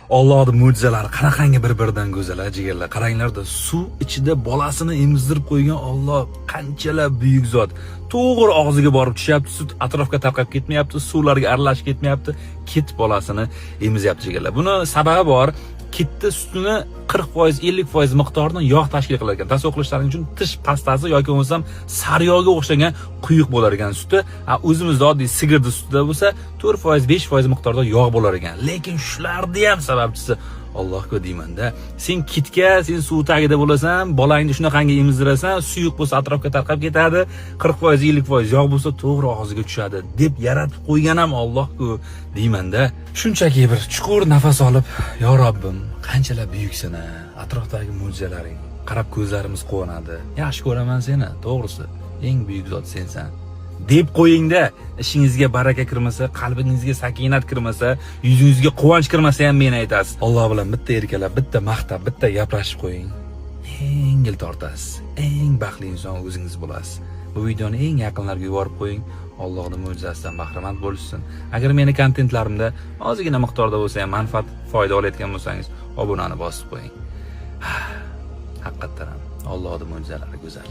Allohning mo'jizalari qanaqangi bir-biridan go'zal, jigarlar. Qaranglarda, suv ichida bolasini emizdirib qo'ygan Alloh qanchalar buyuk zot. To'g'ri og'ziga borib tushyapti, sut atrofga tarqab ketmayapti, suvlarga aralashib ketmayapti, kit bolasini emizyapti jigarlar. Buni sababi bor. Kitni sutini 40%, 50% miqdorida yog' tashkil qilar ekan. Tasavvur qilishlaring uchun tish pastasi yoki bo'lmasam sariyog'ga o'xshagan quyuq bo'lar ekan suti. O'zimizda oddiy sigirni sutida bo'lsa 4%, 5% miqdorda yog' bo'lar ekan. Lekin shularni ham sababchisi Allohga deymanda, sen kitga, sen suv tagida bo'lasan, bolangni shunaqangi emizdirasan, suyuq bo'lsa atrofga tarqab ketadi, 40%, 50% yog' bo'lsa to'g'ri og'ziga tushadi deb yaratib qo'ygan ham Alloh-ku deymanda. Shunchaki bir chuqur nafas olib, yo Robbim, qanchalar buyuksan, atrofdagi mo'jizalaring. Qarab ko'zlarimiz quvonadi. Yaxshi ko'raman seni, to'g'risi. Eng buyuk zot sensan deb qo'yingda, ishingizga baraka kirmasa, qalbingizga sakinat kirmasa, yuzingizga quvonch kirmasa ham meni aytasiz. Alloh bilan bitta erkalab, bitta maqtab, bitta gaplashib qo'ying. Yengil tortasiz. Eng baxtli inson o'zingiz bo'lasiz. Bu videoni eng yaqinlarga yuborib qo'ying. Allohning mo'jizasidan bahramand bo'lishsin. Agar meni kontentlarimda ozgina miqdorda bo'lsa ham manfaat, foyda olayotgan bo'lsangiz, obunani bosib qo'ying. Haqiqatan ham Allohning mo'jizalari go'zal.